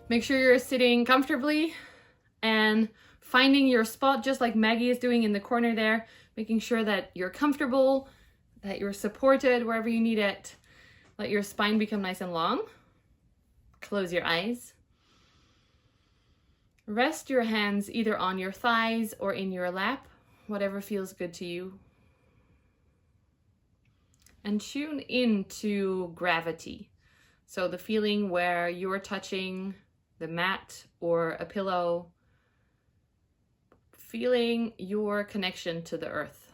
Make sure you're sitting comfortably and finding your spot, just like Maggie is doing in the corner there, making sure that you're comfortable, that you're supported wherever you need it. Let your spine become nice and long. Close your eyes. Rest your hands either on your thighs or in your lap, whatever feels good to you. And tune into gravity. So the feeling where you're touching the mat or a pillow, feeling your connection to the earth.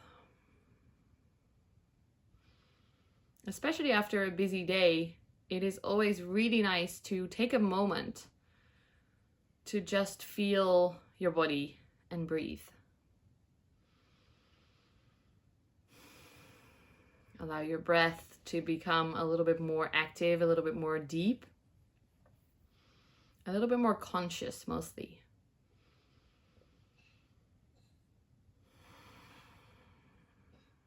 Especially after a busy day, it is always really nice to take a moment to just feel your body and breathe. Allow your breath to become a little bit more active, a little bit more deep, a little bit more conscious mostly.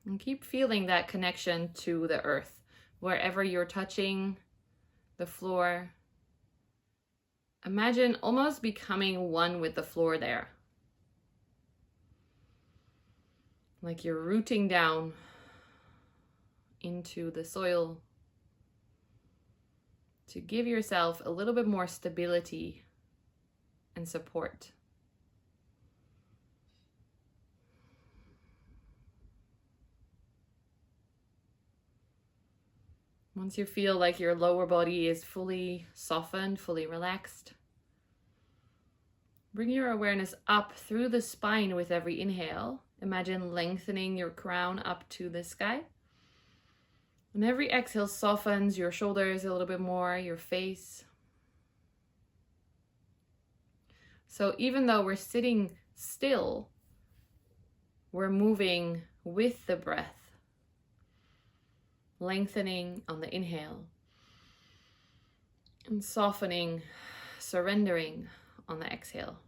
And keep feeling that connection to the earth, wherever you're touching the floor. Imagine almost becoming one with the floor there. Like you're rooting down into the soil to give yourself a little bit more stability and support. Once you feel like your lower body is fully softened, fully relaxed, bring your awareness up through the spine with every inhale. Imagine lengthening your crown up to the sky. And every exhale softens your shoulders a little bit more, your face. So even though we're sitting still, we're moving with the breath. Lengthening on the inhale and softening, surrendering on the exhale.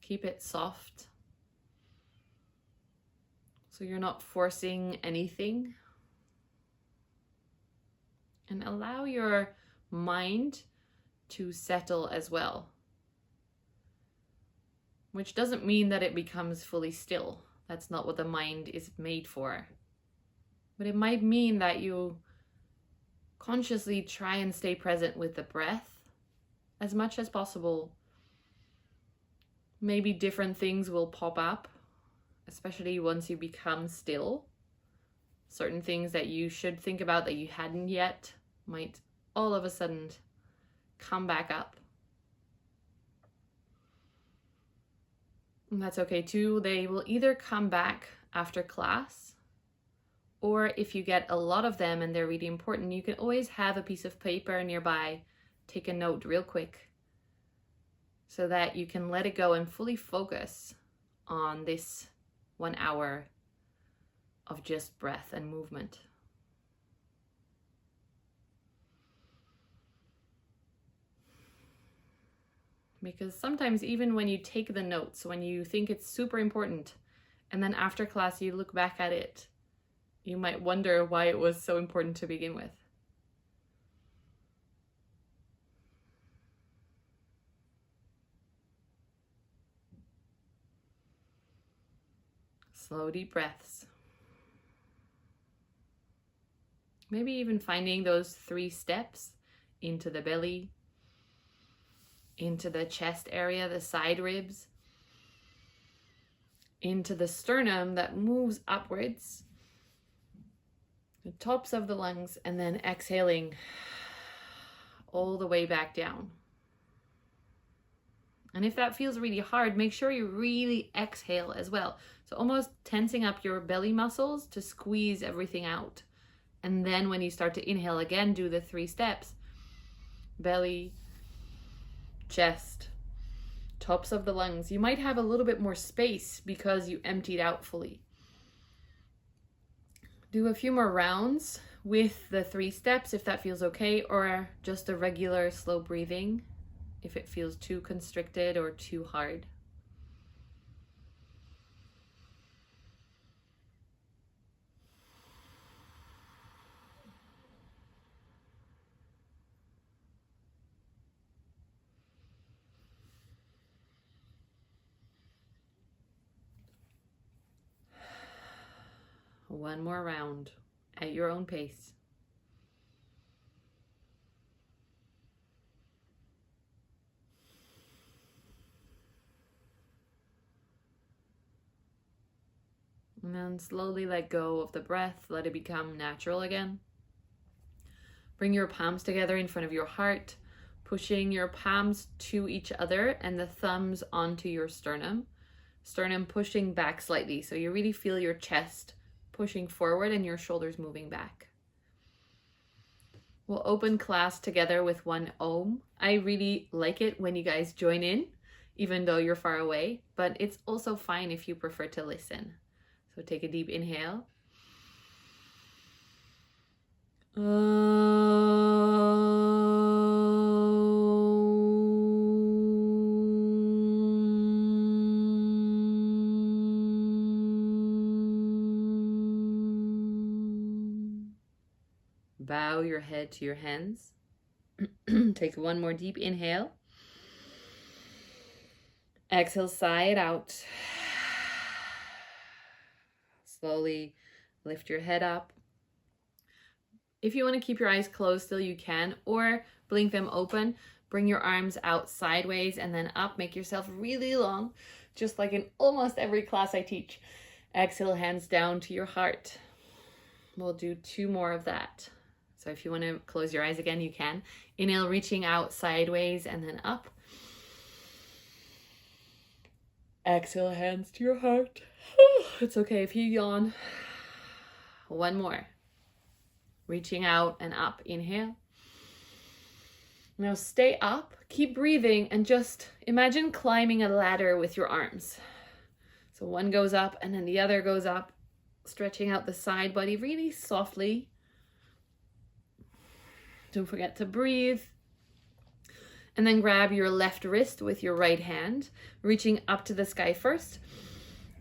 Keep it soft so you're not forcing anything, and allow your mind to settle as well. Which doesn't mean that it becomes fully still. That's not what the mind is made for. But it might mean that you consciously try and stay present with the breath as much as possible. Maybe different things will pop up, especially once you become still. Certain things that you should think about that you hadn't yet might all of a sudden come back up. And that's okay too. They will either come back after class, or if you get a lot of them and they're really important, you can always have a piece of paper nearby, take a note real quick, so that you can let it go and fully focus on this 1 hour of just breath and movement. Because sometimes even when you take the notes, when you think it's super important, and then after class you look back at it, you might wonder why it was so important to begin with. Slow, deep breaths. Maybe even finding those 3 steps into the belly, into the chest area, the side ribs, into the sternum that moves upwards, the tops of the lungs, and then exhaling all the way back down. And if that feels really hard, make sure you really exhale as well. So almost tensing up your belly muscles to squeeze everything out. And then when you start to inhale again, do the 3 steps. Belly, chest, tops of the lungs. You might have a little bit more space because you emptied out fully. Do a few more rounds with the 3 steps if that feels okay, or just a regular slow breathing if it feels too constricted or too hard. One more round at your own pace. And then slowly let go of the breath. Let it become natural again. Bring your palms together in front of your heart, pushing your palms to each other and the thumbs onto your sternum. Sternum pushing back slightly, so you really feel your chest pushing forward and your shoulders moving back. We'll open class together with one Om. I really like it when you guys join in, even though you're far away, but it's also fine if you prefer to listen. So take a deep inhale. Bow your head to your hands. Take one more deep inhale. Exhale, sigh it out. Slowly lift your head up. If you want to keep your eyes closed still, you can, or blink them open. Bring your arms out sideways and then up. Make yourself really long, just like in almost every class I teach. Exhale, hands down to your heart. We'll do 2 more of that. So if you want to close your eyes again, you can. Inhale, reaching out sideways and then up. Exhale, hands to your heart. It's okay if you yawn. One more. Reaching out and up. Inhale. Now stay up, keep breathing, and just imagine climbing a ladder with your arms. So one goes up and then the other goes up, stretching out the side body really softly. Don't forget to breathe. And then grab your left wrist with your right hand, reaching up to the sky first.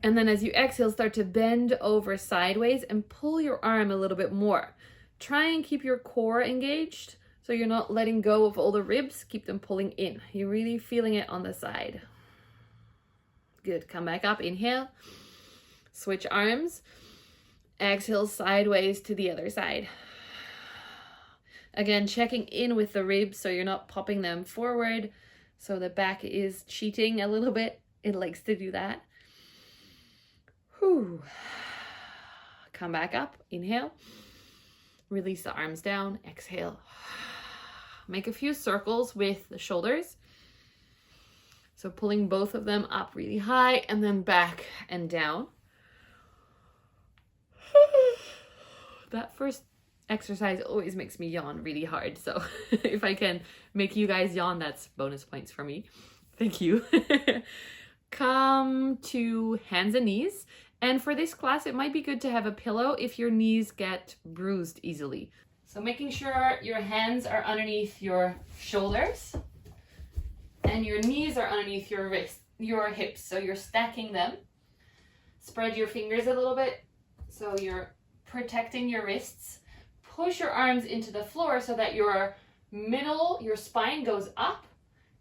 And then as you exhale, start to bend over sideways and pull your arm a little bit more. Try and keep your core engaged so you're not letting go of all the ribs. Keep them pulling in. You're really feeling it on the side. Good. Come back up. Inhale. Switch arms. Exhale sideways to the other side. Again, checking in with the ribs so you're not popping them forward. So the back is cheating a little bit. It likes to do that. Whew. Come back up. Inhale. Release the arms down. Exhale. Make a few circles with the shoulders. So pulling both of them up really high and then back and down. That first exercise always makes me yawn really hard. So if I can make you guys yawn, that's bonus points for me. Thank you. Come to hands and knees. And for this class, it might be good to have a pillow if your knees get bruised easily. So making sure your hands are underneath your shoulders and your knees are underneath your wrists, your hips. So you're stacking them. Spread your fingers a little bit so you're protecting your wrists. Push your arms into the floor so that your spine goes up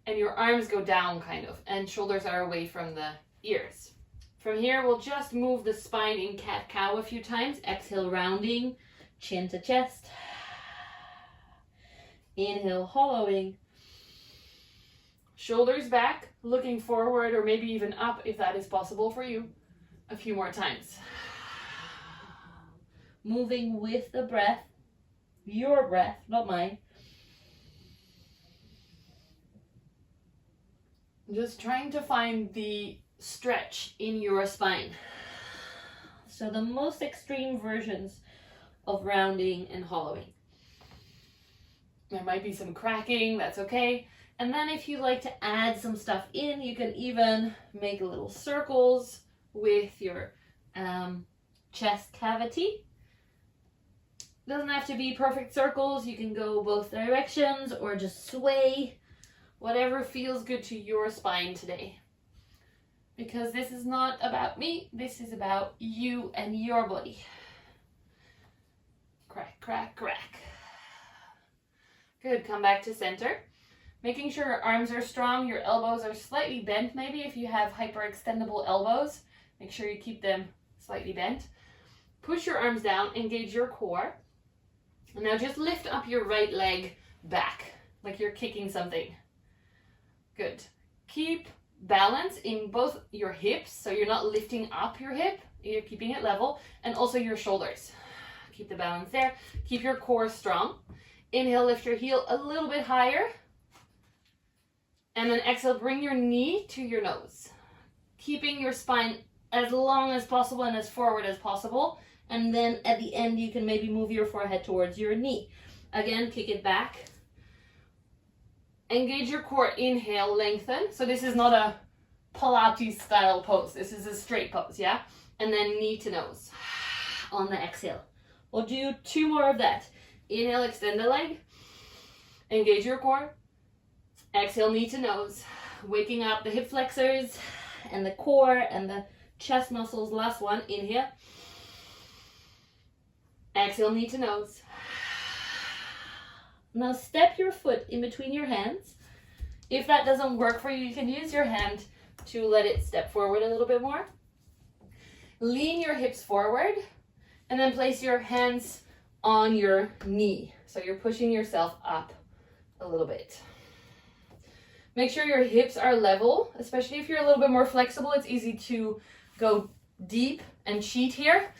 and your arms go down kind of, and shoulders are away from the ears. From here, we'll just move the spine in cat-cow a few times. Exhale, rounding, chin to chest. Inhale, hollowing. Shoulders back, looking forward or maybe even up if that is possible for you. A few more times. Moving with the breath. Your breath, not mine. Just trying to find the stretch in your spine. So the most extreme versions of rounding and hollowing. There might be some cracking, that's okay. And then if you like to add some stuff in, you can even make little circles with your chest cavity. Doesn't have to be perfect circles. You can go both directions or just sway. Whatever feels good to your spine today. Because this is not about me, this is about you and your body. Crack, crack, crack. Good, come back to center. Making sure your arms are strong, your elbows are slightly bent maybe. If you have hyperextendable elbows, make sure you keep them slightly bent. Push your arms down, engage your core. And now just lift up your right leg back, like you're kicking something. Good. Keep balance in both your hips, so you're not lifting up your hip, you're keeping it level, and also your shoulders. Keep the balance there. Keep your core strong. Inhale, lift your heel a little bit higher. And then exhale, bring your knee to your nose. Keeping your spine as long as possible and as forward as possible. And then at the end, you can maybe move your forehead towards your knee. Again, kick it back. Engage your core, inhale, lengthen. So this is not a Pilates style pose. This is a straight pose, yeah? And then knee to nose on the exhale. We'll do 2 more of that. Inhale, extend the leg. Engage your core. Exhale, knee to nose. Waking up the hip flexors and the core and the chest muscles. Last one, inhale. Exhale, knee to nose. Now step your foot in between your hands. If that doesn't work for you, you can use your hand to let it step forward a little bit more. Lean your hips forward and then place your hands on your knee. So you're pushing yourself up a little bit. Make sure your hips are level, especially if you're a little bit more flexible. It's easy to go deep and cheat here.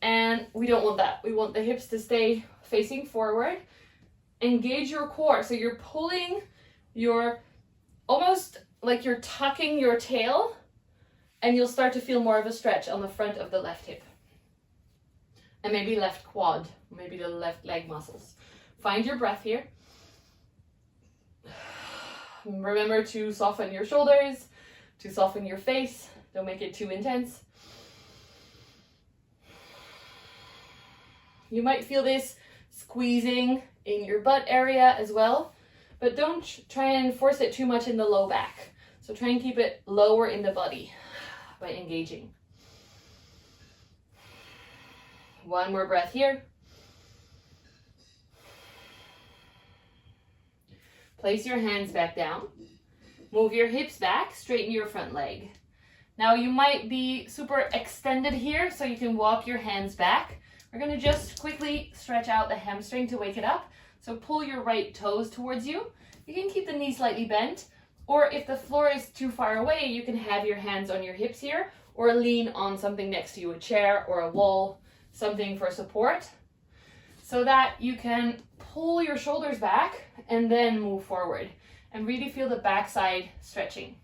And we don't want that. We want the hips to stay facing forward. Engage your core. So you're pulling your, almost like you're tucking your tail, and you'll start to feel more of a stretch on the front of the left hip. And maybe left quad, maybe the left leg muscles. Find your breath here. Remember to soften your shoulders, to soften your face. Don't make it too intense. You might feel this squeezing in your butt area as well, but don't try and force it too much in the low back. So try and keep it lower in the body by engaging. 1 more breath here. Place your hands back down. Move your hips back, straighten your front leg. Now you might be super extended here, so you can walk your hands back. We're gonna just quickly stretch out the hamstring to wake it up. So pull your right toes towards you. You can keep the knee slightly bent, or if the floor is too far away, you can have your hands on your hips here, or lean on something next to you, a chair or a wall, something for support, so that you can pull your shoulders back and then move forward and really feel the backside stretching.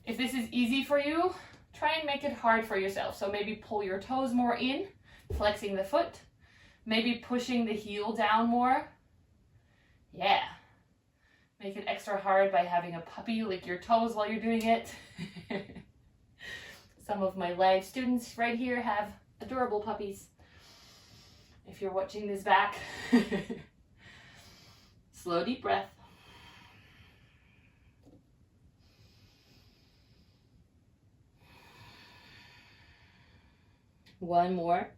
If this is easy for you, try and make it hard for yourself. So maybe pull your toes more in, flexing the foot, maybe pushing the heel down more. Yeah. Make it extra hard by having a puppy lick your toes while you're doing it. Some of my live students right here have adorable puppies. If you're watching this back, slow, deep breath. One more.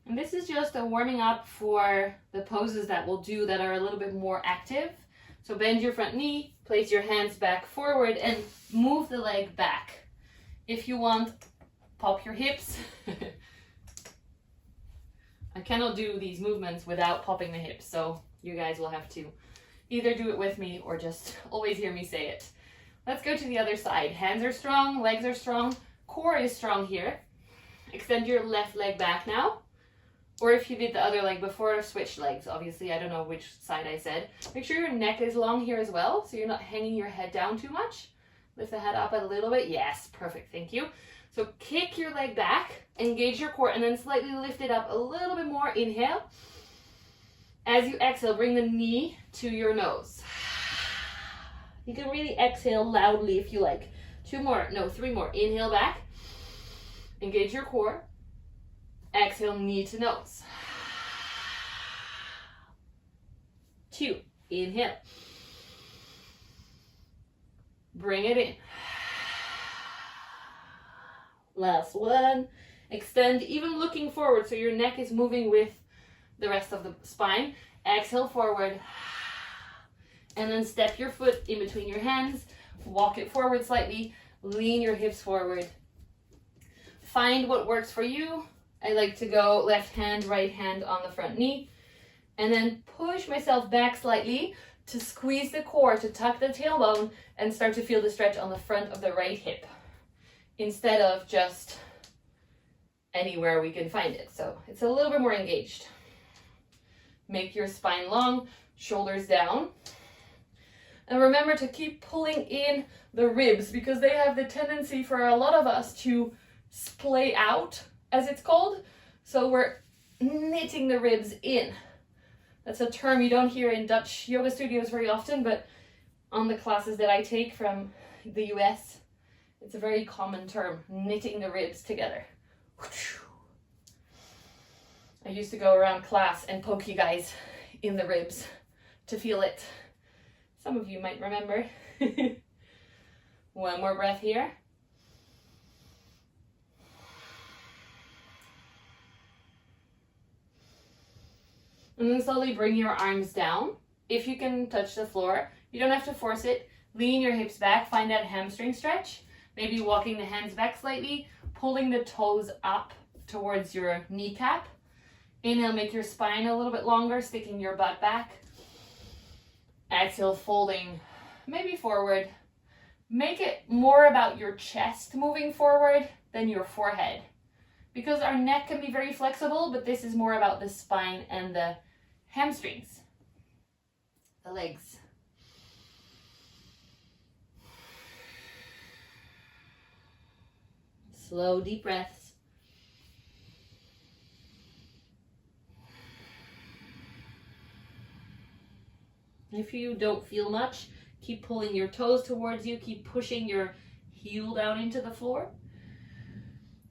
And this is just a warming up for the poses that we'll do that are a little bit more active. So bend your front knee, place your hands back forward, and move the leg back. If you want, pop your hips. I cannot do these movements without popping the hips, so you guys will have to either do it with me or just always hear me say it. Let's go to the other side. Hands are strong, legs are strong, core is strong here. Extend your left leg back now. Or if you did the other leg before, switch legs. Obviously, I don't know which side I said. Make sure your neck is long here as well, so you're not hanging your head down too much. Lift the head up a little bit. Yes, perfect, thank you. So kick your leg back, engage your core, and then slightly lift it up a little bit more. Inhale. As you exhale, bring the knee to your nose. You can really exhale loudly if you like. 2 more, no, 3 more. Inhale back. Engage your core. Exhale, knee to nose. 2, inhale. Bring it in. Last one. Extend, even looking forward, so your neck is moving with the rest of the spine. Exhale forward. And then step your foot in between your hands. Walk it forward slightly. Lean your hips forward. find what works for you. I like to go left hand, right hand on the front knee, and then push myself back slightly to squeeze the core, to tuck the tailbone and start to feel the stretch on the front of the right hip instead of just anywhere we can find it. So it's a little bit more engaged. Make your spine long, shoulders down. And remember to keep pulling in the ribs because they have the tendency for a lot of us to splay out, as it's called. So we're knitting the ribs in. That's a term you don't hear in Dutch yoga studios very often, but on the classes that I take from the US, it's a very common term, knitting the ribs together. I used to go around class and poke you guys in the ribs to feel it. Some of you might remember. One more breath here. And then slowly bring your arms down. If you can touch the floor, you don't have to force it. Lean your hips back, find that hamstring stretch. Maybe walking the hands back slightly, pulling the toes up towards your kneecap. Inhale, make your spine a little bit longer, sticking your butt back. Exhale, folding maybe forward. Make it more about your chest moving forward than your forehead. Because our neck can be very flexible, but this is more about the spine and the hamstrings, the legs. Slow, deep breaths. If you don't feel much, keep pulling your toes towards you, keep pushing your heel down into the floor.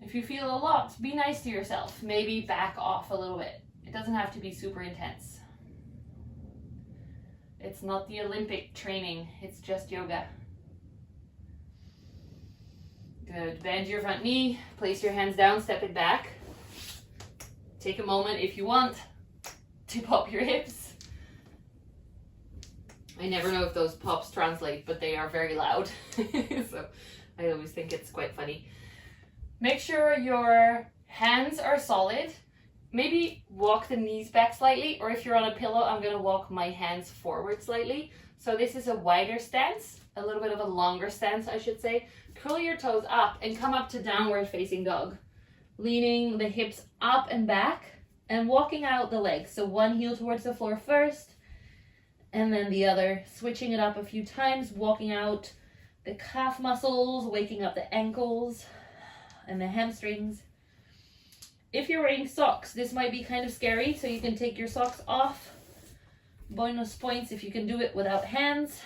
If you feel a lot, be nice to yourself. Maybe back off a little bit. It doesn't have to be super intense. It's not the Olympic training, it's just yoga. Good. Bend your front knee, place your hands down, step it back. Take a moment if you want to pop your hips. I never know if those pops translate, but they are very loud. So I always think it's quite funny. Make sure your hands are solid. Maybe walk the knees back slightly, or if you're on a pillow, I'm going to walk my hands forward slightly. So this is a wider stance, a little bit of a longer stance, I should say. Curl your toes up and come up to downward facing dog. Leaning the hips up and back and walking out the legs. So one heel towards the floor first, and then the other, switching it up a few times, walking out the calf muscles, waking up the ankles and the hamstrings. If you're wearing socks, this might be kind of scary, so you can take your socks off. Bonus points if you can do it without hands.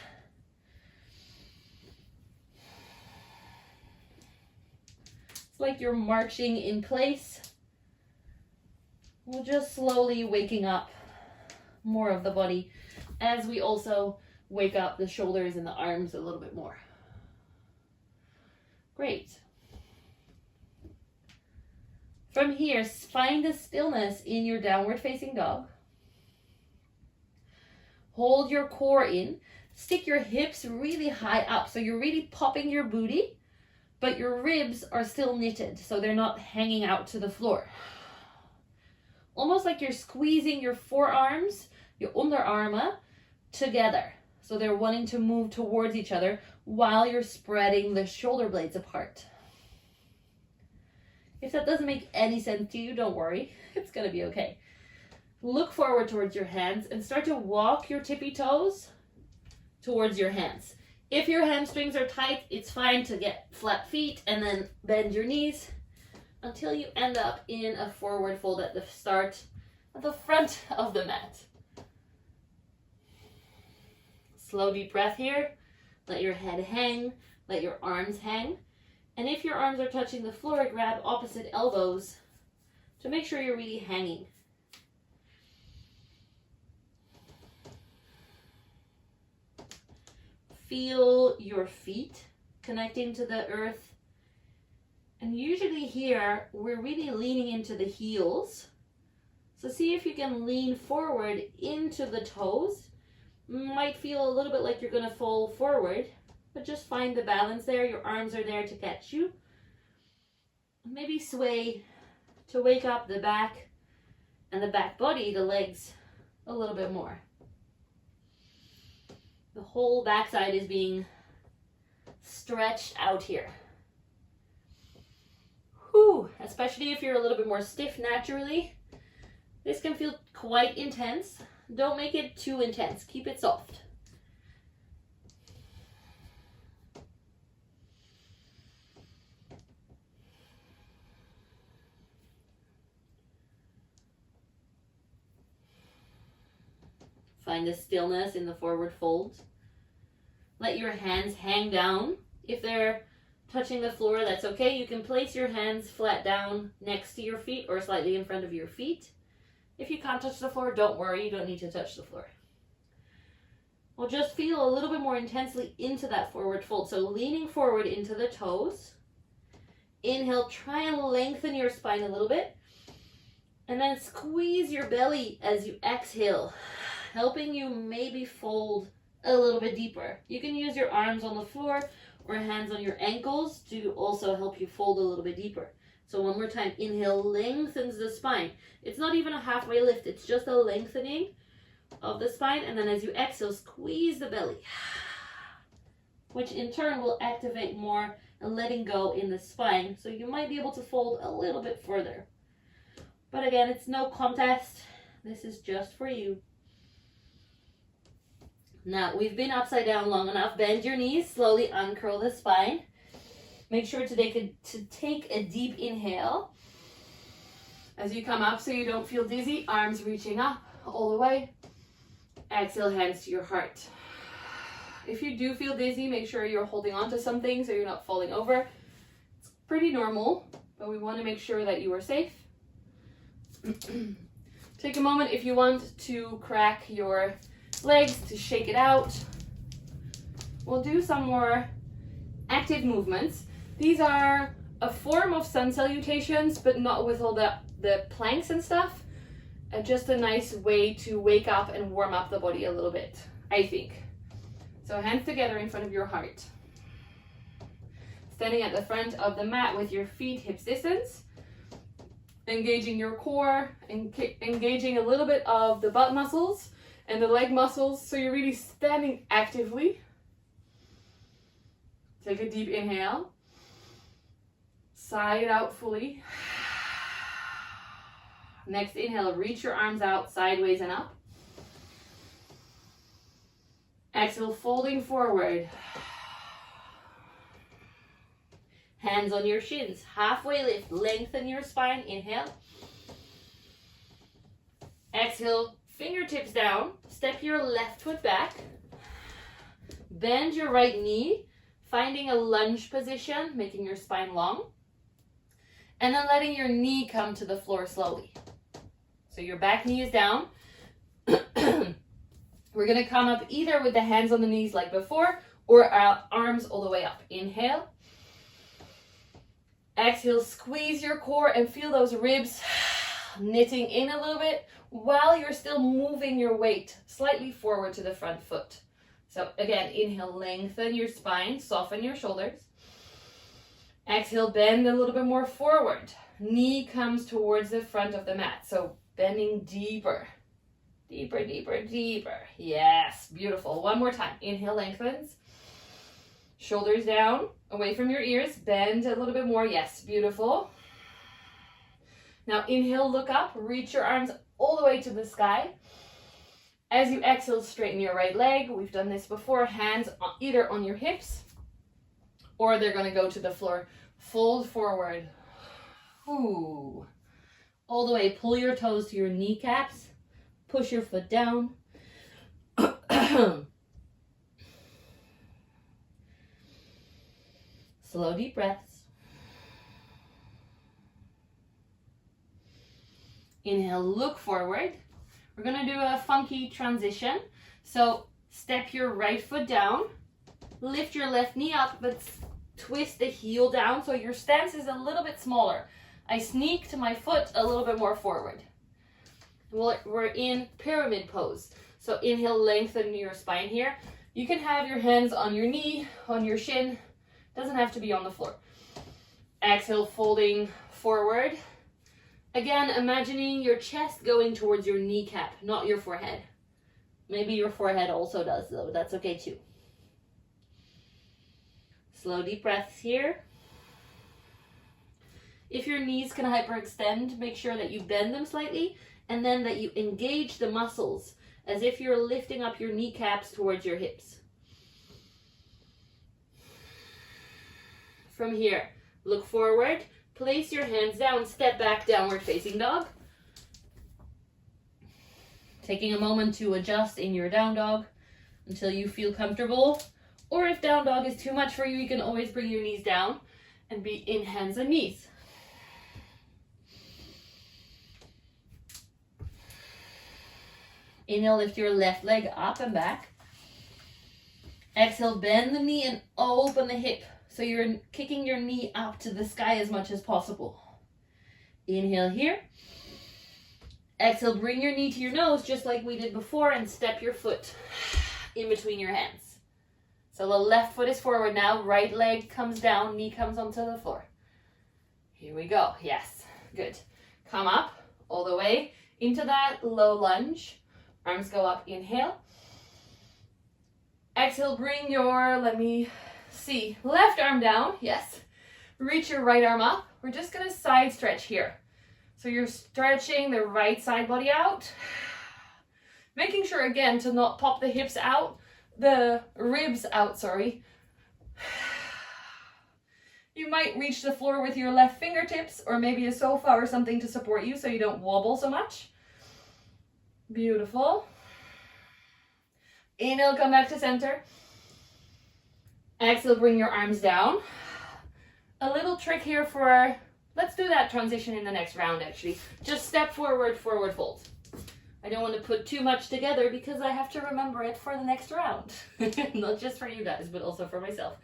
It's like you're marching in place. We're just slowly waking up more of the body as we also wake up the shoulders and the arms a little bit more. Great. From here, find the stillness in your downward facing dog. Hold your core in. Stick your hips really high up. So you're really popping your booty, but your ribs are still knitted. So they're not hanging out to the floor. Almost like you're squeezing your forearms, your onderarmen together. So they're wanting to move towards each other while you're spreading the shoulder blades apart. If that doesn't make any sense to you, don't worry. It's going to be okay. Look forward towards your hands and start to walk your tippy toes towards your hands. If your hamstrings are tight, it's fine to get flat feet and then bend your knees until you end up in a forward fold at the start, at the front of the mat. Slow, deep breath here. Let your head hang. Let your arms hang. And if your arms are touching the floor, grab opposite elbows to make sure you're really hanging. Feel your feet connecting to the earth. And usually here, we're really leaning into the heels. So see if you can lean forward into the toes. Might feel a little bit like you're going to fall forward, but just find the balance there. Your arms are there to catch you. maybe sway to wake up the back and the back body, the legs, a little bit more. The whole backside is being stretched out here. Whew, especially if you're a little bit more stiff naturally. This can feel quite intense. Don't make it too intense. Keep it soft. Find the stillness in the forward fold. Let your hands hang down. If they're touching the floor, that's okay. You can place your hands flat down next to your feet or slightly in front of your feet. If you can't touch the floor, don't worry. You don't need to touch the floor. We'll just feel a little bit more intensely into that forward fold. So leaning forward into the toes. Inhale, try and lengthen your spine a little bit. And then squeeze your belly as you exhale, helping you maybe fold a little bit deeper. You can use your arms on the floor or hands on your ankles to also help you fold a little bit deeper. So one more time, inhale, lengthens the spine. It's not even a halfway lift, it's just a lengthening of the spine. And then as you exhale, squeeze the belly, which in turn will activate more and letting go in the spine. So you might be able to fold a little bit further. But again, it's no contest. This is just for you. Now, we've been upside down long enough. Bend your knees, slowly uncurl the spine. Make sure to take a deep inhale. As you come up so you don't feel dizzy, arms reaching up all the way. Exhale, hands to your heart. If you do feel dizzy, make sure you're holding on to something so you're not falling over. It's pretty normal, but we want to make sure that you are safe. Take a moment if you want to crack your legs to shake it out. We'll do some more active movements. These are a form of sun salutations, but not with all the planks and stuff. Just a nice way to wake up and warm up the body a little bit, I think. So hands together in front of your heart. Standing at the front of the mat with your feet hips distance. Engaging your core, engaging a little bit of the butt muscles and the leg muscles, so you're really standing actively. Take a deep inhale. Sigh it out fully. Next inhale, reach your arms out sideways and up. Exhale, folding forward. Hands on your shins, halfway lift, lengthen your spine, inhale. Exhale, fingertips down, step your left foot back. Bend your right knee, finding a lunge position, making your spine long. And then letting your knee come to the floor slowly. So your back knee is down. We're gonna come up either with the hands on the knees like before, or our arms all the way up. Inhale. Exhale, squeeze your core and feel those ribs knitting in a little bit while you're still moving your weight slightly forward to the front foot. So again, inhale, lengthen your spine, soften your shoulders. Exhale, bend a little bit more forward. Knee comes towards the front of the mat. So bending deeper, deeper, deeper, deeper. Yes, beautiful. One more time. Inhale, lengthens. Shoulders down, away from your ears. Bend a little bit more. Yes, beautiful. Now inhale, look up. Reach your arms all the way to the sky. As you exhale, straighten your right leg. We've done this before. Hands either on your hips or they're going to go to the floor. Fold forward. Ooh. All the way. Pull your toes to your kneecaps. Push your foot down. Slow, deep breaths. Inhale, look forward. We're going to do a funky transition. So step your right foot down. Lift your left knee up, but twist the heel down so your stance is a little bit smaller. I sneaked my foot a little bit more forward. We're in pyramid pose. So inhale, lengthen your spine here. You can have your hands on your knee, on your shin. Doesn't have to be on the floor. Exhale, folding forward. Again, imagining your chest going towards your kneecap, not your forehead. Maybe your forehead also does, though. That's okay too. Slow, deep breaths here. If your knees can hyperextend, make sure that you bend them slightly and then that you engage the muscles as if you're lifting up your kneecaps towards your hips. From here, look forward, place your hands down, step back, downward facing dog. Taking a moment to adjust in your down dog until you feel comfortable. Or if down dog is too much for you, you can always bring your knees down and be in hands and knees. Inhale, lift your left leg up and back. Exhale, bend the knee and open the hip. So you're kicking your knee up to the sky as much as possible. Inhale here. Exhale, bring your knee to your nose just like we did before and step your foot in between your hands. So the left foot is forward now, right leg comes down, knee comes onto the floor. Here we go, yes, good. Come up all the way into that low lunge. Arms go up, inhale. Exhale, bring your, left arm down, yes. Reach your right arm up. We're just gonna side stretch here. So you're stretching the right side body out. Making sure again to not pop the hips out, the ribs out, sorry. You might reach the floor with your left fingertips or maybe a sofa or something to support you so you don't wobble so much. Beautiful. Inhale, come back to center. Exhale, bring your arms down. A little trick here for, let's do that transition in the next round actually. Just step forward, forward fold. I don't want to put too much together because I have to remember it for the next round. Not just for you guys, but also for myself.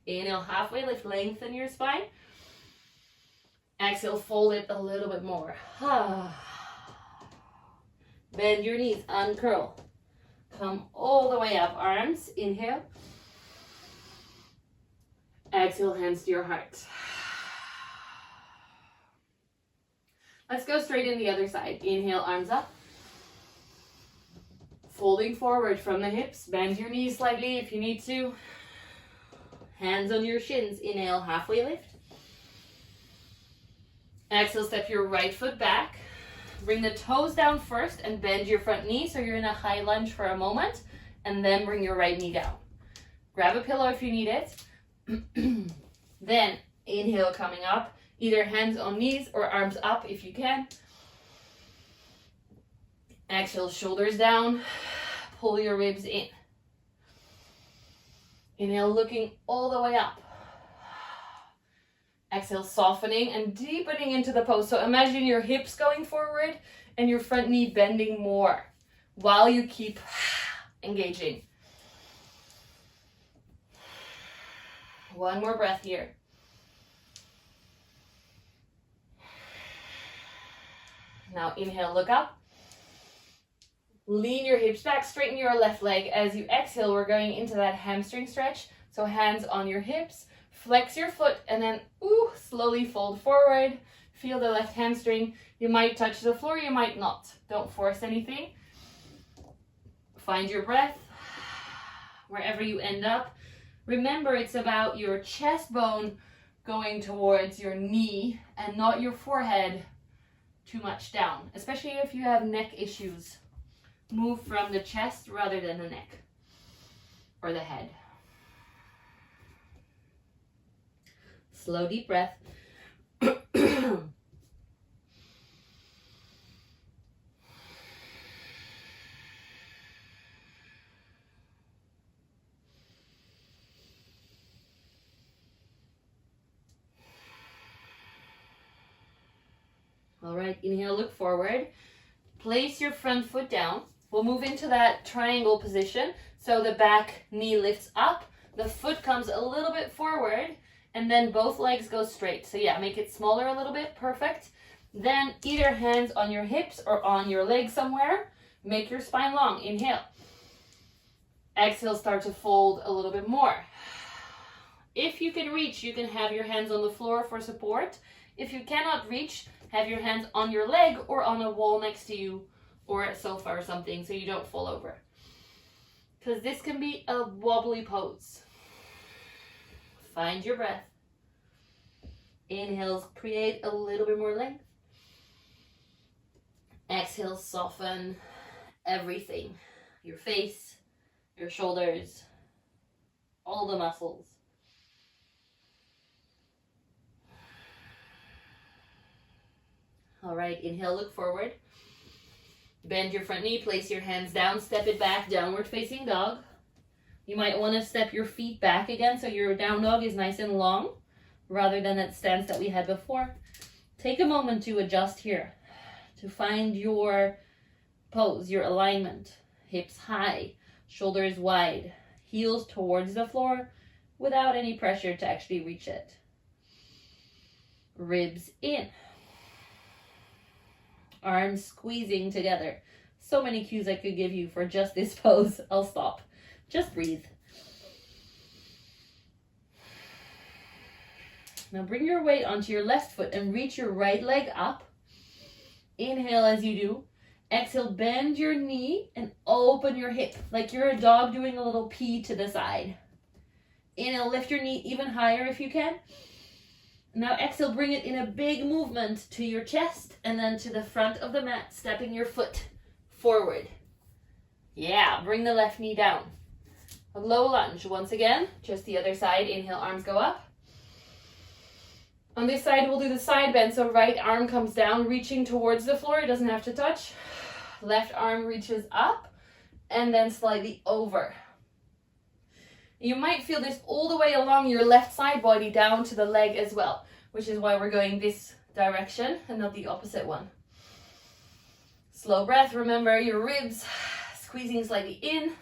Inhale, halfway lift, lengthen your spine. Exhale, fold it a little bit more. Bend your knees, uncurl. Come all the way up, arms, inhale. Exhale, hands to your heart. Let's go straight in the other side. Inhale, arms up. Folding forward from the hips. Bend your knees slightly if you need to. Hands on your shins. Inhale, halfway lift. Exhale, step your right foot back. Bring the toes down first and bend your front knee so you're in a high lunge for a moment. And then bring your right knee down. Grab a pillow if you need it. Then inhale, coming up. Either hands on knees or arms up if you can. Exhale, shoulders down. Pull your ribs in. Inhale, looking all the way up. Exhale, softening and deepening into the pose. So imagine your hips going forward and your front knee bending more while you keep engaging. One more breath here. Now inhale, look up. Lean your hips back, straighten your left leg. As you exhale, we're going into that hamstring stretch. So hands on your hips, flex your foot, and then slowly fold forward. Feel the left hamstring. You might touch the floor, you might not. Don't force anything. Find your breath wherever you end up. Remember, it's about your chest bone going towards your knee and not your forehead too much down, especially if you have neck issues. Move from the chest rather than the neck or the head. Slow, deep breath. All right, inhale, look forward. Place your front foot down. We'll move into that triangle position. So the back knee lifts up, the foot comes a little bit forward, and then both legs go straight. So yeah, make it smaller a little bit, perfect. Then either hands on your hips or on your legs somewhere. Make your spine long, inhale. Exhale, start to fold a little bit more. If you can reach, you can have your hands on the floor for support. If you cannot reach, have your hands on your leg or on a wall next to you or a sofa or something so you don't fall over. Because this can be a wobbly pose. Find your breath. Inhales, create a little bit more length. Exhale, soften everything. Your face, your shoulders, all the muscles. All right, inhale, look forward. Bend your front knee, place your hands down, step it back, downward facing dog. You might want to step your feet back again so your down dog is nice and long rather than that stance that we had before. Take a moment to adjust here, to find your pose, your alignment. Hips high, shoulders wide, heels towards the floor without any pressure to actually reach it. Ribs in. Arms squeezing together. So many cues I could give you for just this pose. I'll stop. Just breathe. Now bring your weight onto your left foot and reach your right leg up. Inhale as you do. Exhale, bend your knee and open your hip like you're a dog doing a little pee to the side. Inhale, lift your knee even higher if you can. Now exhale, bring it in a big movement to your chest and then to the front of the mat, stepping your foot forward. Yeah, bring the left knee down. A low lunge once again, just the other side. Inhale, arms go up. On this side, we'll do the side bend. So right arm comes down, reaching towards the floor. It doesn't have to touch. Left arm reaches up and then slightly over. You might feel this all the way along your left side body down to the leg as well, which is why we're going this direction and not the opposite one. Slow breath. Remember your ribs squeezing slightly in.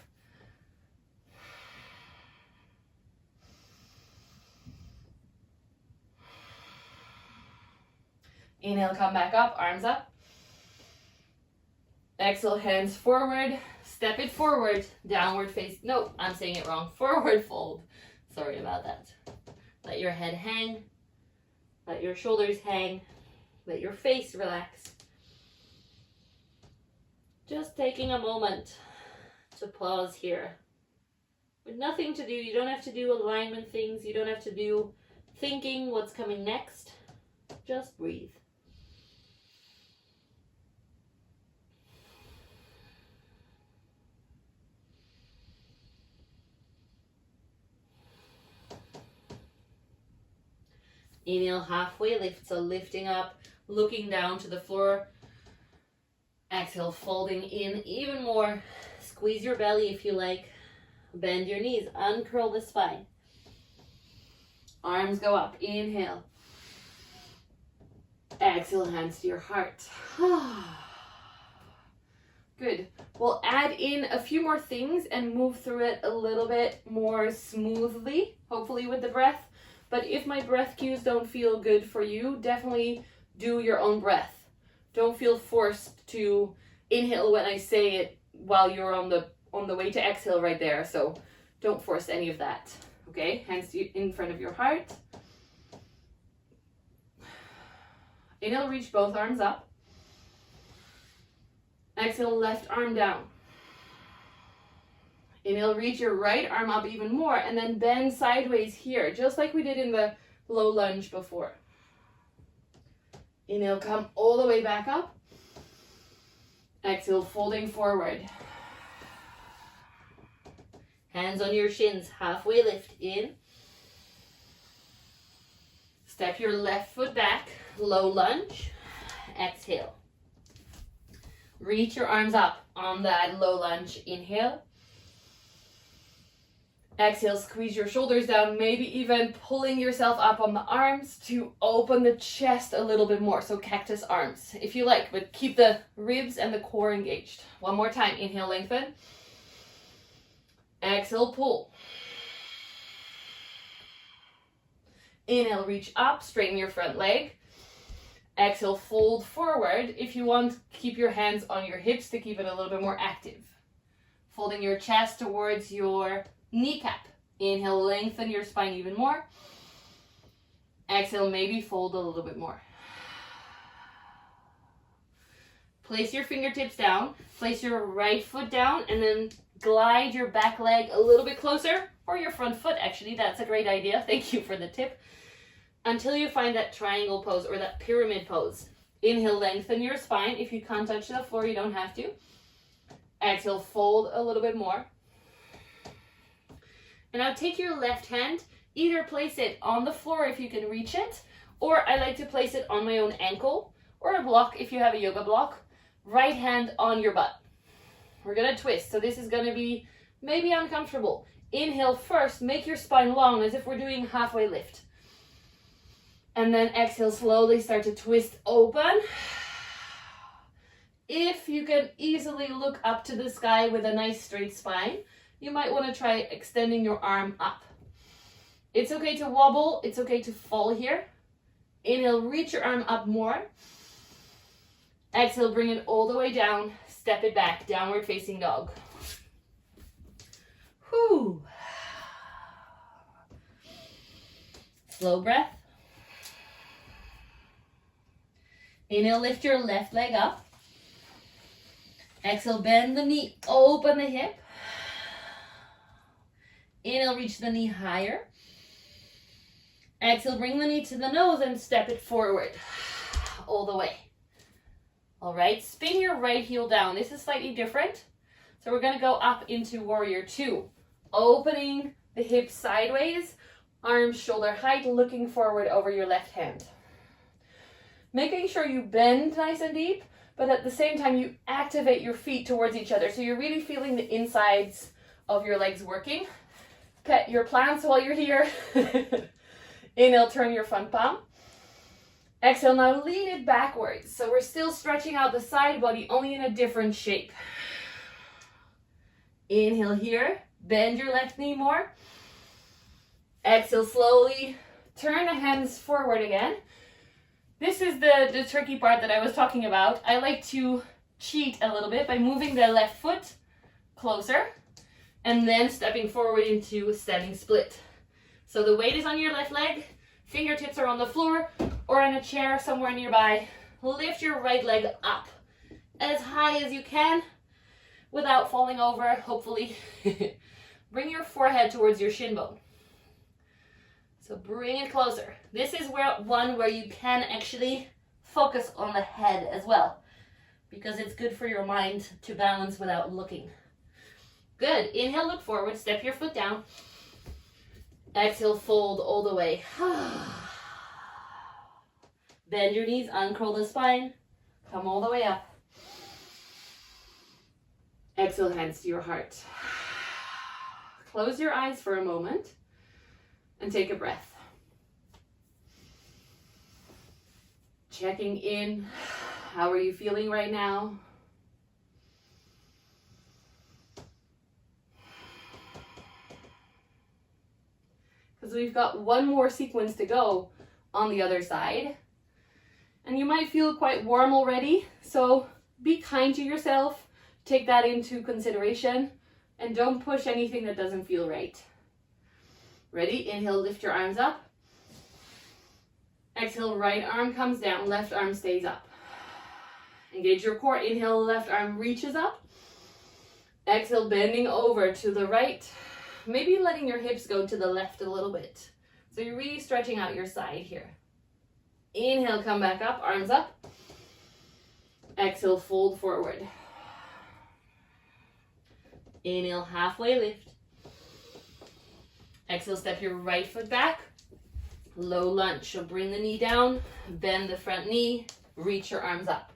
Inhale, come back up, arms up. Exhale, hands forward. Step it forward, downward face. No, I'm saying it wrong. Forward fold. Sorry about that. Let your head hang. Let your shoulders hang. Let your face relax. Just taking a moment to pause here. With nothing to do, you don't have to do alignment things. You don't have to do thinking what's coming next. Just breathe. Inhale, halfway lift, so lifting up, looking down to the floor. Exhale, folding in even more. Squeeze your belly if you like. Bend your knees, uncurl the spine. Arms go up, inhale. Exhale, hands to your heart. Good. We'll add in a few more things and move through it a little bit more smoothly, hopefully with the breath. But if my breath cues don't feel good for you, definitely do your own breath. Don't feel forced to inhale when I say it while you're on the way to exhale right there. So don't force any of that. Okay, hands in front of your heart. Inhale, reach both arms up. Exhale, left arm down. Inhale, reach your right arm up even more and then bend sideways here, just like we did in the low lunge before. Inhale, come all the way back up. Exhale, folding forward. Hands on your shins, halfway lift in. Step your left foot back, low lunge. Exhale. Reach your arms up on that low lunge. Inhale. Exhale, squeeze your shoulders down, maybe even pulling yourself up on the arms to open the chest a little bit more. So cactus arms, if you like, but keep the ribs and the core engaged. One more time, inhale, lengthen. Exhale, pull. Inhale, reach up, straighten your front leg. Exhale, fold forward. If you want, keep your hands on your hips to keep it a little bit more active. Folding your chest towards your kneecap. Inhale, lengthen your spine even more. Exhale, maybe fold a little bit more. Place your fingertips down, place your right foot down, and then glide your back leg a little bit closer, or your front foot actually, that's a great idea. Thank you for the tip. Until you find that triangle pose or that pyramid pose. Inhale, lengthen your spine. If you can't touch the floor, you don't have to. Exhale, fold a little bit more. And now take your left hand, either place it on the floor if you can reach it, or I like to place it on my own ankle, or a block if you have a yoga block. Right hand on your butt. We're gonna twist, so this is gonna be maybe uncomfortable. Inhale first, make your spine long as if we're doing halfway lift. And then exhale, slowly start to twist open. If you can easily look up to the sky with a nice straight spine, you might want to try extending your arm up. It's okay to wobble, it's okay to fall here. Inhale, reach your arm up more. Exhale, bring it all the way down, step it back, downward facing dog. Whew. Slow breath. Inhale, lift your left leg up. Exhale, bend the knee, open the hip. Inhale, reach the knee higher. Exhale, bring the knee to the nose and step it forward all the way. All right, spin your right heel down. This is slightly different. So we're gonna go up into warrior two. Opening the hips sideways, arms shoulder height, looking forward over your left hand. Making sure you bend nice and deep, but at the same time you activate your feet towards each other. So you're really feeling the insides of your legs working. Pet your plants while you're here. Inhale, turn your front palm. Exhale, now lean it backwards. So we're still stretching out the side body, only in a different shape. Inhale here, bend your left knee more. Exhale, slowly turn the hands forward again. This is the tricky part that I was talking about. I like to cheat a little bit by moving the left foot closer and then stepping forward into standing split. So the weight is on your left leg, fingertips are on the floor or in a chair somewhere nearby. Lift your right leg up as high as you can without falling over, hopefully. Bring your forehead towards your shin bone. So bring it closer. This is one where you can actually focus on the head as well, because it's good for your mind to balance without looking. Good. Inhale, look forward, step your foot down. Exhale, fold all the way. Bend your knees, uncurl the spine, come all the way up. Exhale, hands to your heart. Close your eyes for a moment and take a breath. Checking in. How are you feeling right now? Because we've got one more sequence to go on the other side. And you might feel quite warm already, so be kind to yourself. Take that into consideration and don't push anything that doesn't feel right. Ready? Inhale, lift your arms up. Exhale, right arm comes down, left arm stays up. Engage your core. Inhale, left arm reaches up. Exhale, bending over to the right. Maybe letting your hips go to the left a little bit. So you're really stretching out your side here. Inhale, come back up, arms up. Exhale, fold forward. Inhale, halfway lift. Exhale, step your right foot back. Low lunge, so bring the knee down, bend the front knee, reach your arms up.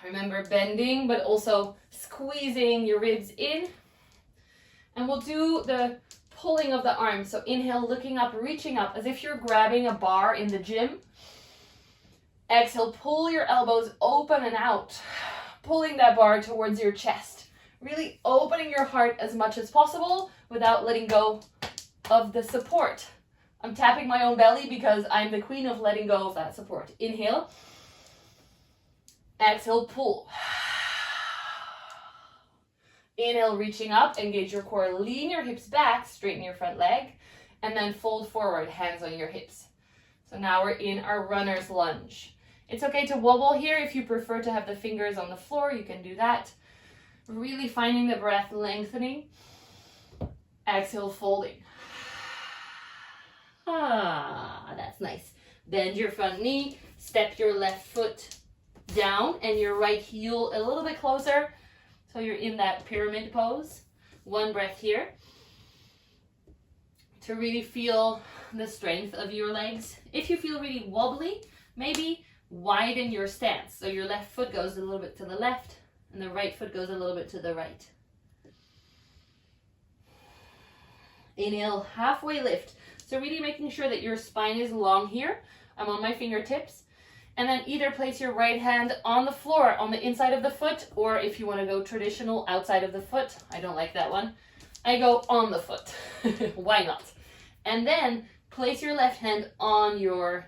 Remember bending, but also squeezing your ribs in. And we'll do the pulling of the arms. So inhale, looking up, reaching up, as if you're grabbing a bar in the gym. Exhale, pull your elbows open and out, pulling that bar towards your chest. Really opening your heart as much as possible without letting go of the support. I'm tapping my own belly because I'm the queen of letting go of that support. Inhale. Exhale, pull. Inhale, reaching up, engage your core, lean your hips back, straighten your front leg, and then fold forward, hands on your hips. So now we're in our runner's lunge. It's okay to wobble here. If you prefer to have the fingers on the floor, you can do that. Really finding the breath, lengthening. Exhale, folding. That's nice. Bend your front knee, step your left foot down and your right heel a little bit closer. So you're in that pyramid pose. One breath here to really feel the strength of your legs. If you feel really wobbly, maybe widen your stance. So your left foot goes a little bit to the left and the right foot goes a little bit to the right. Inhale, halfway lift. So really making sure that your spine is long here. I'm on my fingertips. And then either place your right hand on the floor, on the inside of the foot, or if you want to go traditional, outside of the foot. I don't like that one. I go on the foot. Why not? And then place your left hand on your,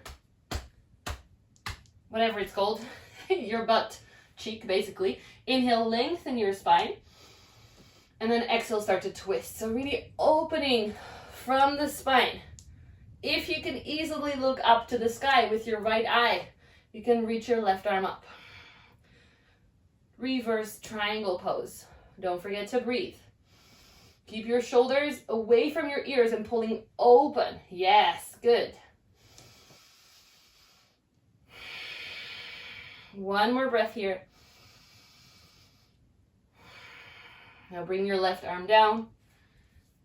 whatever it's called, your butt cheek, basically. Inhale, lengthen your spine. And then exhale, start to twist. So really opening from the spine. If you can easily look up to the sky with your right eye, you can reach your left arm up. Reverse triangle pose. Don't forget to breathe. Keep your shoulders away from your ears and pulling open. Yes, good. One more breath here. Now bring your left arm down.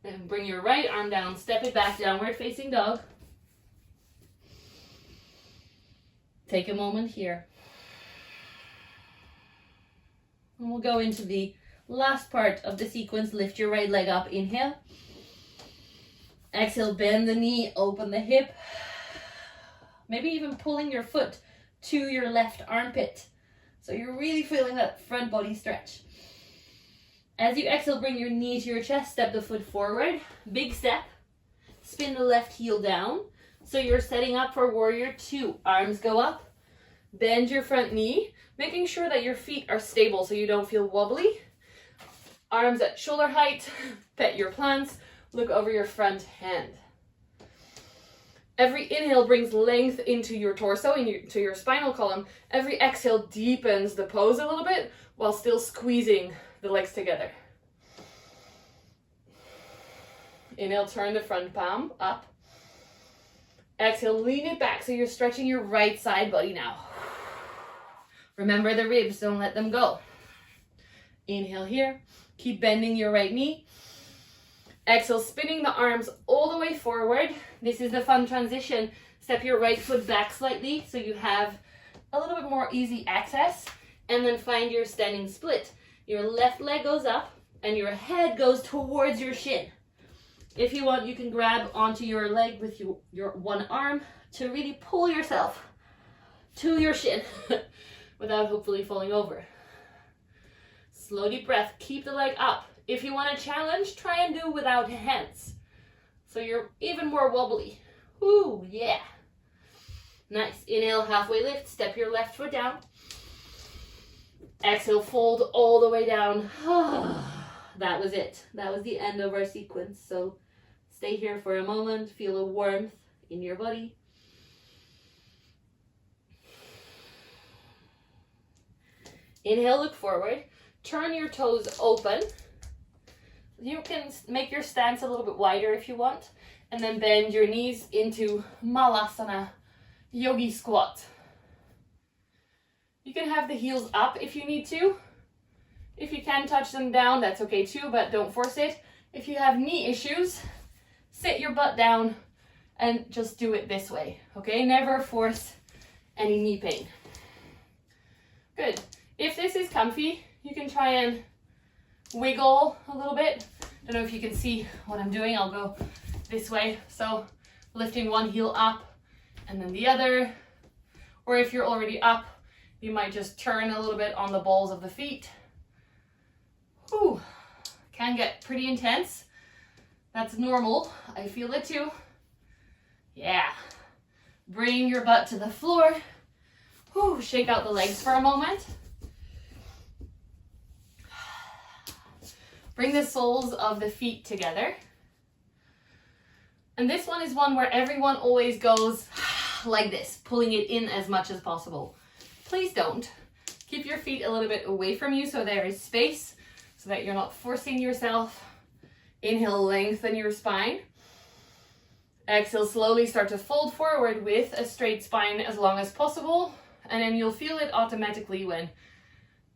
Then bring your right arm down. Step it back, downward facing dog. Take a moment here. And we'll go into the last part of the sequence. Lift your right leg up. Inhale. Exhale, bend the knee, open the hip. Maybe even pulling your foot to your left armpit. So you're really feeling that front body stretch. As you exhale, bring your knee to your chest, step the foot forward. Big step. Spin the left heel down. So you're setting up for warrior two. Arms go up. Bend your front knee, making sure that your feet are stable so you don't feel wobbly. Arms at shoulder height. Pet your plants. Look over your front hand. Every inhale brings length into your torso, into your spinal column. Every exhale deepens the pose a little bit while still squeezing the legs together. Inhale, turn the front palm up. Exhale, lean it back so you're stretching your right side body now. Remember the ribs, don't let them go. Inhale here. Keep bending your right knee. Exhale, spinning the arms all the way forward. This is the fun transition. Step your right foot back slightly so you have a little bit more easy access. And then find your standing split. Your left leg goes up and your head goes towards your shin. If you want, you can grab onto your leg with your one arm to really pull yourself to your shin without hopefully falling over. Slow deep breath. Keep the leg up. If you want a challenge, try and do without hands. So you're even more wobbly. Ooh, yeah. Nice. Inhale, halfway lift. Step your left foot down. Exhale, fold all the way down. That was it. That was the end of our sequence. So stay here for a moment. Feel a warmth in your body. Inhale, look forward. Turn your toes open. You can make your stance a little bit wider if you want. And then bend your knees into Malasana, yogi squat. You can have the heels up if you need to. If you can touch them down, that's okay too, but don't force it. If you have knee issues, sit your butt down and just do it this way, okay? Never force any knee pain. Good. If this is comfy, you can try and wiggle a little bit. Don't know if you can see what I'm doing. I'll go this way. So lifting one heel up and then the other. Or if you're already up, you might just turn a little bit on the balls of the feet. Whew, can get pretty intense. That's normal. I feel it too. Yeah. Bring your butt to the floor. Whew, shake out the legs for a moment. Bring the soles of the feet together. And this one is one where everyone always goes like this, pulling it in as much as possible. Please don't. Keep your feet a little bit away from you so there is space, so that you're not forcing yourself. Inhale, lengthen your spine. Exhale, slowly start to fold forward with a straight spine as long as possible. And then you'll feel it automatically when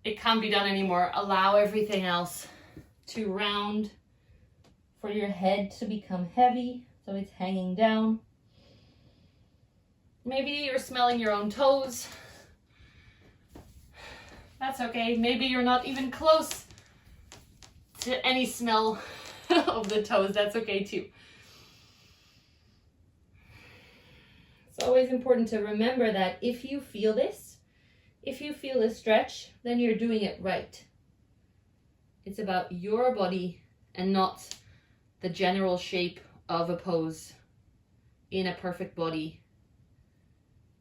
it can't be done anymore. Allow everything else to round, for your head to become heavy, so it's hanging down. Maybe you're smelling your own toes. That's okay. Maybe you're not even close to any smell of the toes. That's okay too. It's always important to remember that if you feel this, if you feel a stretch, then you're doing it right. It's about your body and not the general shape of a pose in a perfect body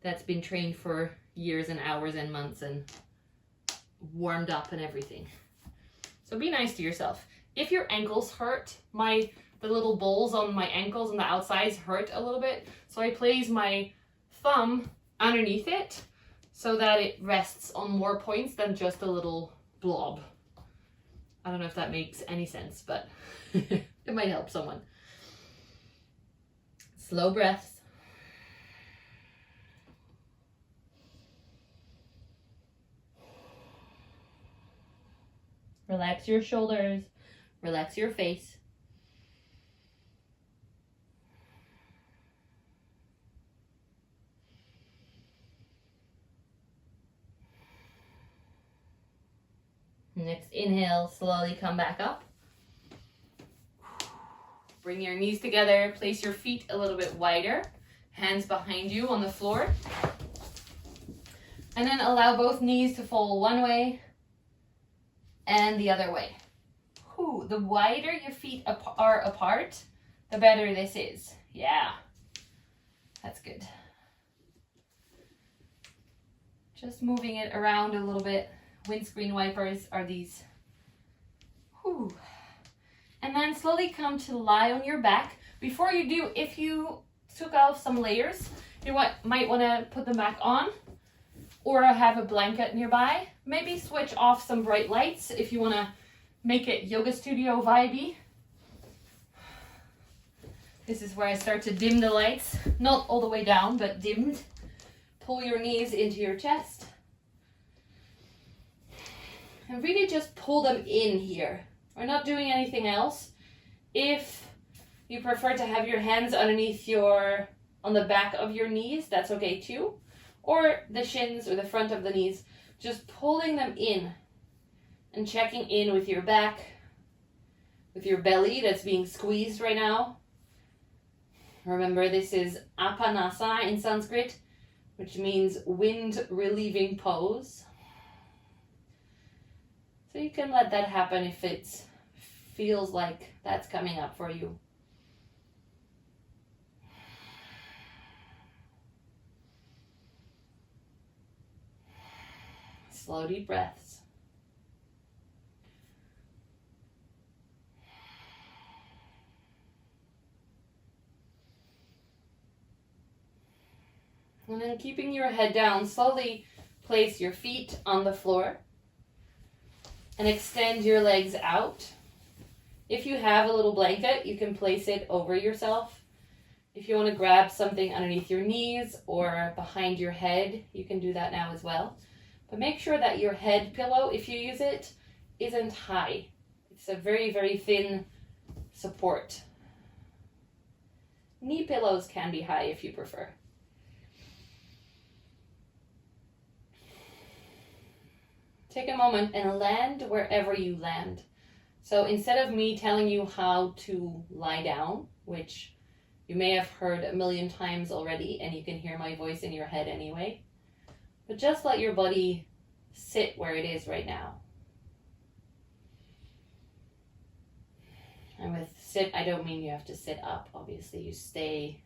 that's been trained for years and hours and months and warmed up and everything. So be nice to yourself. If your ankles hurt, the little bowls on my ankles and the outsides hurt a little bit, so I place my thumb underneath it so that it rests on more points than just a little blob. I don't know if that makes any sense, but it might help someone. Slow breaths. Relax your shoulders, relax your face. Next inhale, slowly come back up. Bring your knees together, place your feet a little bit wider, hands behind you on the floor. And then allow both knees to fall one way and the other way. The wider your feet are apart, the better this is. Yeah, that's good. Just moving it around a little bit. Windscreen wipers are these. And then slowly come to lie on your back. Before you do, if you took off some layers, you might want to put them back on, or have a blanket nearby. Maybe switch off some bright lights if you want to make it yoga studio vibey. This is where I start to dim the lights. Not all the way down, but dimmed. Pull your knees into your chest. And really just pull them in here. We're not doing anything else. If you prefer to have your hands underneath on the back of your knees, that's okay too. Or the shins or the front of the knees. Just pulling them in and checking in with your back, with your belly that's being squeezed right now. Remember, this is Apanasa in Sanskrit, which means wind relieving pose. So you can let that happen if it feels like that's coming up for you. Slow, deep breaths. And then keeping your head down, slowly place your feet on the floor and extend your legs out. If you have a little blanket, you can place it over yourself. If you want to grab something underneath your knees or behind your head, you can do that now as well. But make sure that your head pillow, if you use it, isn't high. It's a very, very thin support. Knee pillows can be high if you prefer. Take a moment and land wherever you land. So instead of me telling you how to lie down, which you may have heard a million times already, and you can hear my voice in your head anyway, but just let your body sit where it is right now. And with sit, I don't mean you have to sit up. Obviously, you stay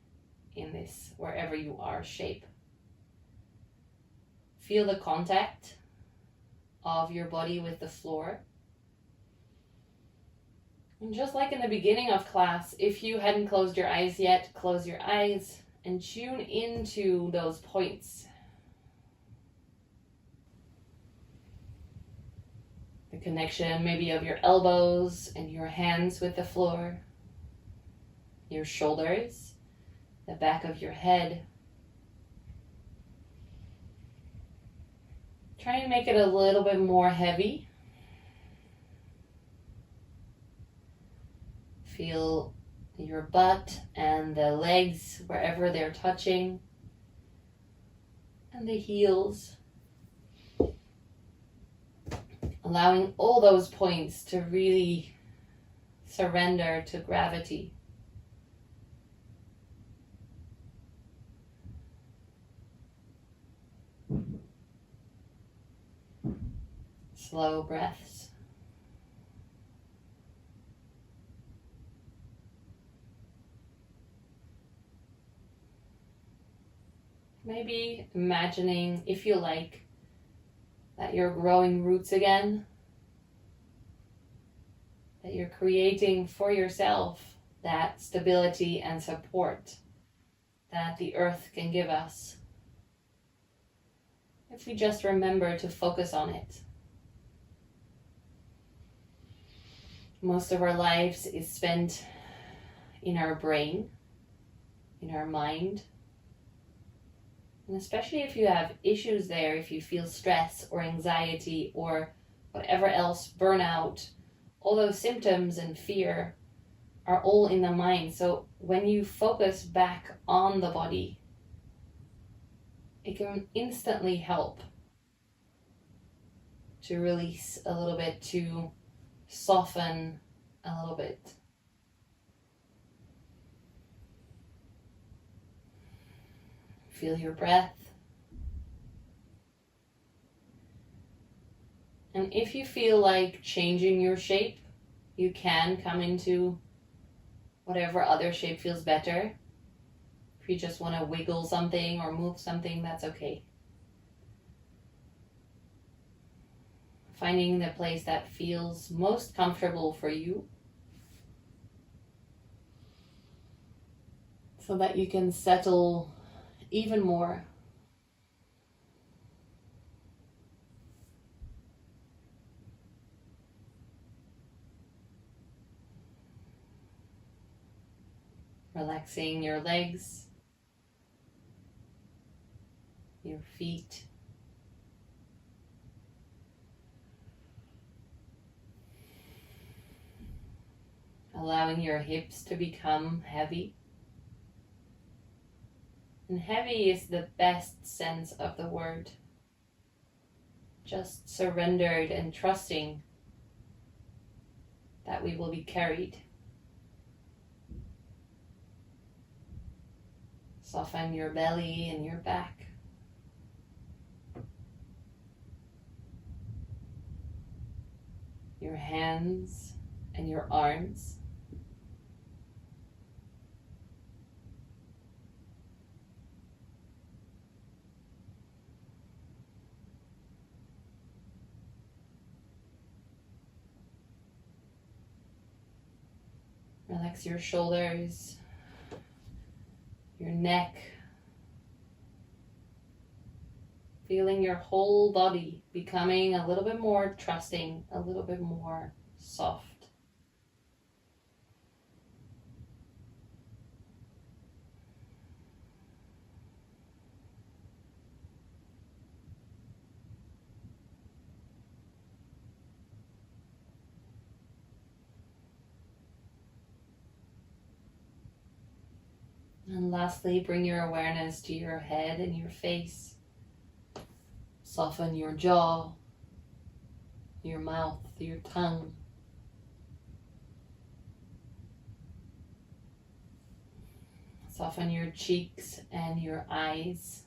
in this wherever you are shape. Feel the contact of your body with the floor. And just like in the beginning of class, if you hadn't closed your eyes yet, close your eyes and tune into those points. The connection maybe of your elbows and your hands with the floor, your shoulders, the back of your head. Try and make it a little bit more heavy. Feel your butt and the legs wherever they're touching, and the heels. Allowing all those points to really surrender to gravity. Slow breaths. Maybe imagining, if you like, that you're growing roots again, that you're creating for yourself that stability and support that the earth can give us, if we just remember to focus on it. Most of our lives is spent in our brain, in our mind. And especially if you have issues there, if you feel stress or anxiety or whatever else, burnout, all those symptoms and fear are all in the mind. So when you focus back on the body, it can instantly help to release a little bit, to soften a little bit. Feel your breath. And if you feel like changing your shape, you can come into whatever other shape feels better. If you just want to wiggle something or move something, that's okay. Finding the place that feels most comfortable for you, so that you can settle even more. Relaxing your legs, your feet, allowing your hips to become heavy. And heavy is the best sense of the word. Just surrendered and trusting that we will be carried. Soften your belly and your back. Your hands and your arms. Relax your shoulders, your neck, feeling your whole body becoming a little bit more trusting, a little bit more soft. And lastly, bring your awareness to your head and your face. Soften your jaw, your mouth, your tongue. Soften your cheeks and your eyes.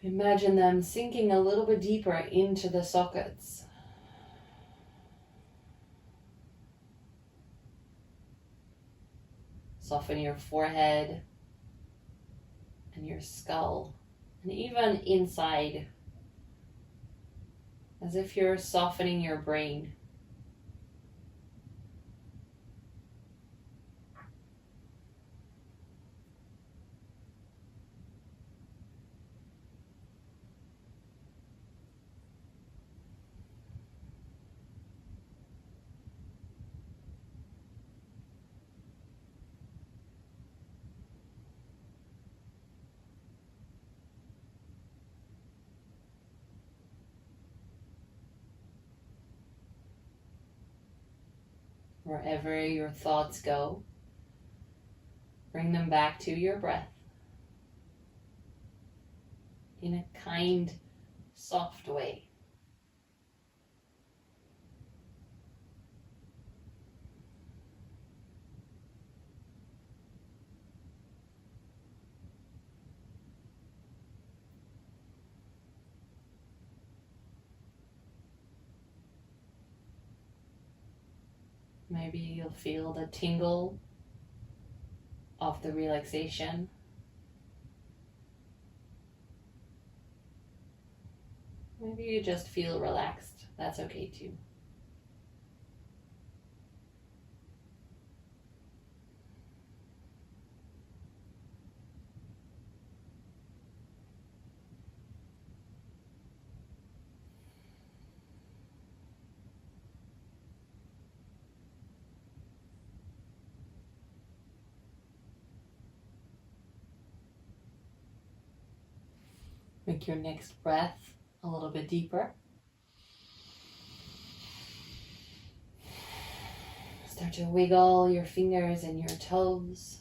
Imagine them sinking a little bit deeper into the sockets. Soften your forehead and your skull, and even inside as if you're softening your brain. Wherever your thoughts go, bring them back to your breath in a kind, soft way. Maybe you'll feel the tingle of the relaxation. Maybe you just feel relaxed. That's okay too. Make your next breath a little bit deeper. Start to wiggle your fingers and your toes.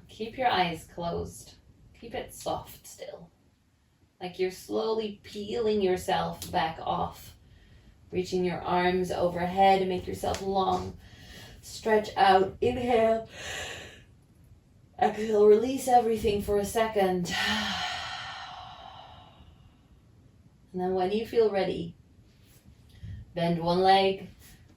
Keep your eyes closed. Keep it soft still. Like you're slowly peeling yourself back off. Reaching your arms overhead and make yourself long. Stretch out. Inhale. Exhale. Release everything for a second. And then when you feel ready, bend one leg,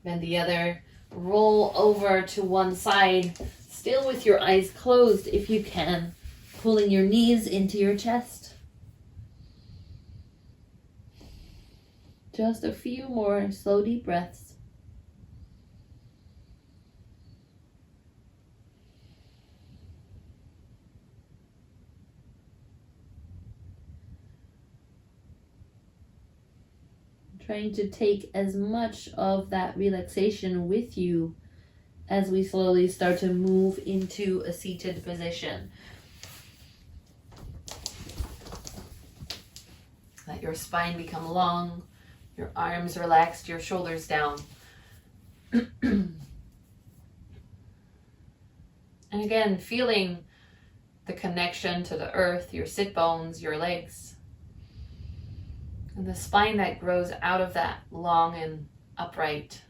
bend the other, roll over to one side, still with your eyes closed if you can, pulling your knees into your chest. Just a few more slow, deep breaths. Trying to take as much of that relaxation with you as we slowly start to move into a seated position. Let your spine become long, your arms relaxed, your shoulders down. And again, feeling the connection to the earth, your sit bones, your legs. And the spine that grows out of that, long and upright.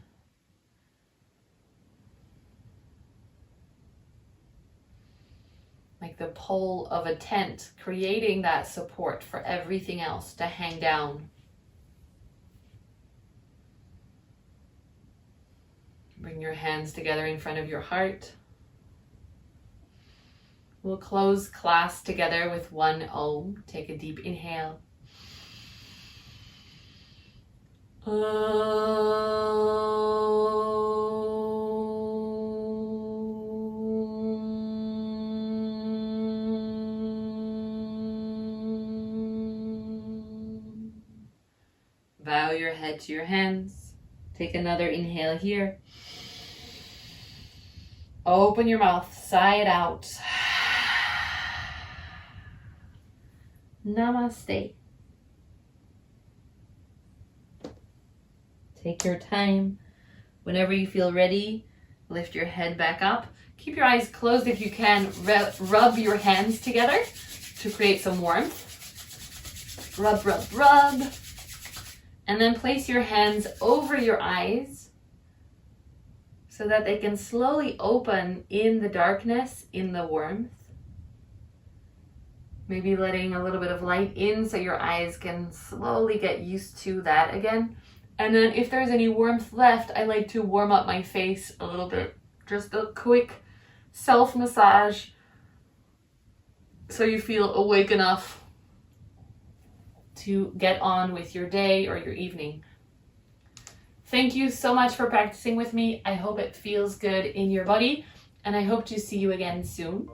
Like the pole of a tent, creating that support for everything else to hang down. Bring your hands together in front of your heart. We'll close class together with one Om. Take a deep inhale. Bow your head to your hands. Take another inhale here. Open your mouth, sigh it out. Namaste. Take your time. Whenever you feel ready, lift your head back up. Keep your eyes closed if you can. Rub your hands together to create some warmth. Rub, rub, rub. And then place your hands over your eyes so that they can slowly open in the darkness, in the warmth. Maybe letting a little bit of light in so your eyes can slowly get used to that again. And then if there's any warmth left, I like to warm up my face a little bit. Just a quick self-massage so you feel awake enough to get on with your day or your evening. Thank you so much for practicing with me. I hope it feels good in your body, and I hope to see you again soon.